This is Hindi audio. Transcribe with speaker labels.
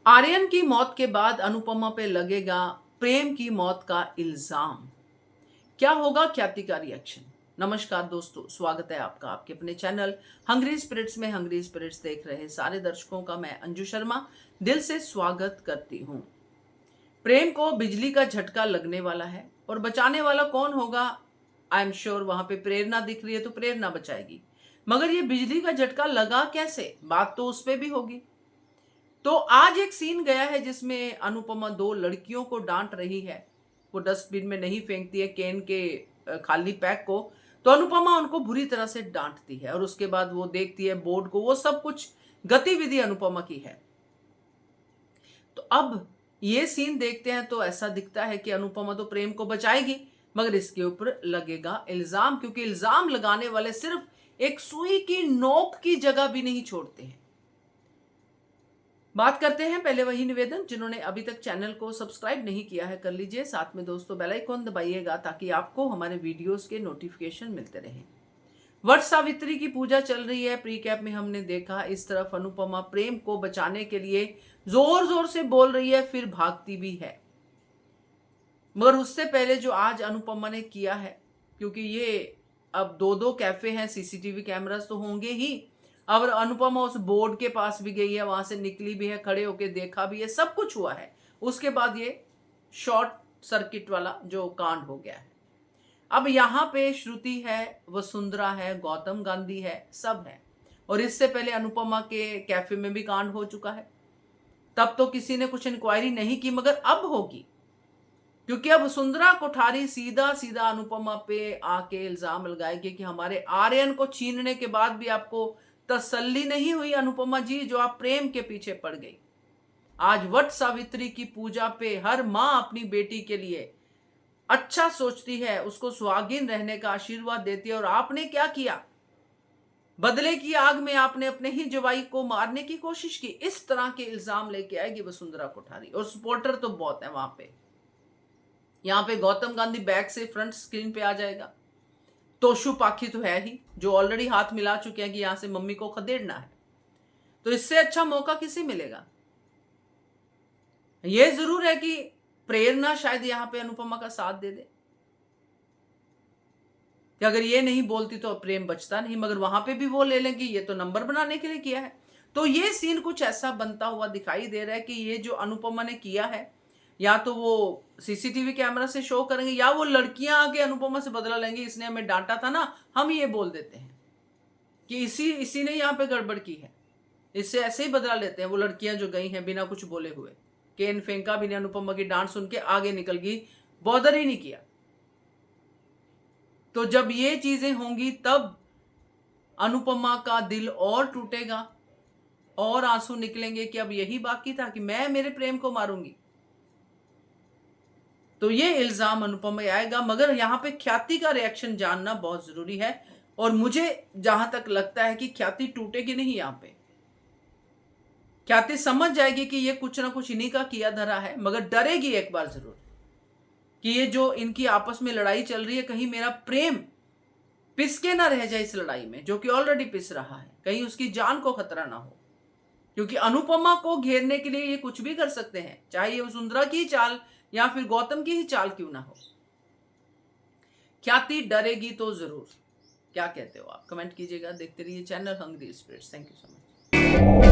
Speaker 1: आर्यन की मौत के बाद अनुपमा पे लगेगा प्रेम की मौत का इल्जाम। क्या होगा ख्याति का रिएक्शन? नमस्कार दोस्तों, स्वागत है आपका आपके अपने चैनल हंग्री स्पिरिट्स में। हंग्री स्पिरिट्स देख रहे सारे दर्शकों का मैं अंजू शर्मा दिल से स्वागत करती हूँ। प्रेम को बिजली का झटका लगने वाला है और बचाने वाला कौन होगा? आई एम श्योर वहां पे प्रेरणा दिख रही है तो प्रेरणा बचाएगी, मगर ये बिजली का झटका लगा कैसे? बात तो उस पर भी होगी। तो आज एक सीन गया है जिसमें अनुपमा दो लड़कियों को डांट रही है। वो डस्टबिन में नहीं फेंकती है कैन के खाली पैक को, तो अनुपमा उनको बुरी तरह से डांटती है और उसके बाद वो देखती है बोर्ड को। वो सब कुछ गतिविधि अनुपमा की है। तो अब ये सीन देखते हैं तो ऐसा दिखता है कि अनुपमा तो प्रेम को बचाएगी, मगर इसके ऊपर लगेगा इल्जाम, क्योंकि इल्जाम लगाने वाले सिर्फ एक सुई की नोक की जगह भी नहीं छोड़ते हैं। बात करते हैं पहले वही निवेदन, जिन्होंने अभी तक चैनल को सब्सक्राइब नहीं किया है कर लीजिए, साथ में दोस्तों बेल आइकॉन दबाइएगा ताकि आपको हमारे वीडियोस के नोटिफिकेशन मिलते रहें। वट सावित्री की पूजा चल रही है। प्री कैप में हमने देखा इस तरफ अनुपमा प्रेम को बचाने के लिए जोर जोर से बोल रही है, फिर भागती भी है। मगर उससे पहले जो आज अनुपमा ने किया है, क्योंकि ये अब दो दो कैफे हैं, सीसीटीवी कैमरास तो होंगे ही। अब अनुपमा उस बोर्ड के पास भी गई है, वहां से निकली भी है, खड़े होके देखा भी है, सब कुछ हुआ है। उसके बाद ये शॉर्ट सर्किट वाला जो कांड हो गया है। अब यहाँ पे श्रुति है, वसुंधरा है, गौतम गांधी है, सब है। और इससे पहले अनुपमा के कैफे में भी कांड हो चुका है। तब तो किसी ने कुछ इंक्वायरी नहीं की, मगर अब होगी, क्योंकि अब वसुंधरा कोठारी सीधा सीधा अनुपमा पे आके इल्जाम लगाएगी कि हमारे आर्यन को छीनने के बाद भी आपको तसल्ली नहीं हुई अनुपमा जी, जो आप प्रेम के पीछे पड़ गई। आज वट सावित्री की पूजा पे हर मां अपनी बेटी के लिए अच्छा सोचती है, उसको सुहागिन रहने का आशीर्वाद देती है, और आपने क्या किया? बदले की आग में आपने अपने ही जवाई को मारने की कोशिश की। इस तरह के इल्जाम लेके आएगी वसुंधरा कोठारी, और सपोर्टर तो बहुत है वहां पे। यहां पे गौतम गांधी बैक से फ्रंट स्क्रीन पे आ जाएगा। तोशु पाखी तो है ही, जो ऑलरेडी हाथ मिला चुके हैं कि यहां से मम्मी को खदेड़ना है। तो इससे अच्छा मौका किसे मिलेगा? यह जरूर है कि प्रेरणा शायद यहां पे अनुपमा का साथ दे दे, कि अगर ये नहीं बोलती तो प्रेम बचता नहीं, मगर वहां पे भी वो ले लेंगे ये तो नंबर बनाने के लिए किया है। तो ये सीन कुछ ऐसा बनता हुआ दिखाई दे रहा है कि ये जो अनुपमा ने किया है, या तो वो सीसीटीवी कैमरा से शो करेंगे, या वो लड़कियां आके अनुपमा से बदला लेंगे, इसने हमें डांटा था ना, हम ये बोल देते हैं कि इसी ने यहाँ पे गड़बड़ की है, इससे ऐसे ही बदला लेते हैं। वो लड़कियां जो गई हैं बिना कुछ बोले हुए, केन फेंका भी नहीं, अनुपमा की डांट सुन के आगे निकल गई, बॉदर ही नहीं किया। तो जब ये चीजें होंगी तब अनुपमा का दिल और टूटेगा और आंसू निकलेंगे कि अब यही बाकी था कि मैं मेरे प्रेम को मारूंगी। तो ये इल्जाम अनुपमा आएगा, मगर यहां पे ख्याति का रिएक्शन जानना बहुत जरूरी है। और मुझे जहां तक लगता है कि ख्याति टूटेगी नहीं, यहां पे ख्याति समझ जाएगी कि ये कुछ ना कुछ इन्हीं का किया धरा है, मगर डरेगी एक बार जरूर कि ये जो इनकी आपस में लड़ाई चल रही है, कहीं मेरा प्रेम पिसके ना रह जाए इस लड़ाई में, जो कि ऑलरेडी पिस रहा है, कहीं उसकी जान को खतरा ना हो। क्योंकि अनुपमा को घेरने के लिए ये कुछ भी कर सकते हैं, चाहे ये वसुंधरा की चाल या फिर गौतम की ही चाल क्यों ना हो। ख्याति डरेगी तो जरूर। क्या कहते हो आप? कमेंट कीजिएगा। देखते रहिए channel hungry spirits. Thank you so much.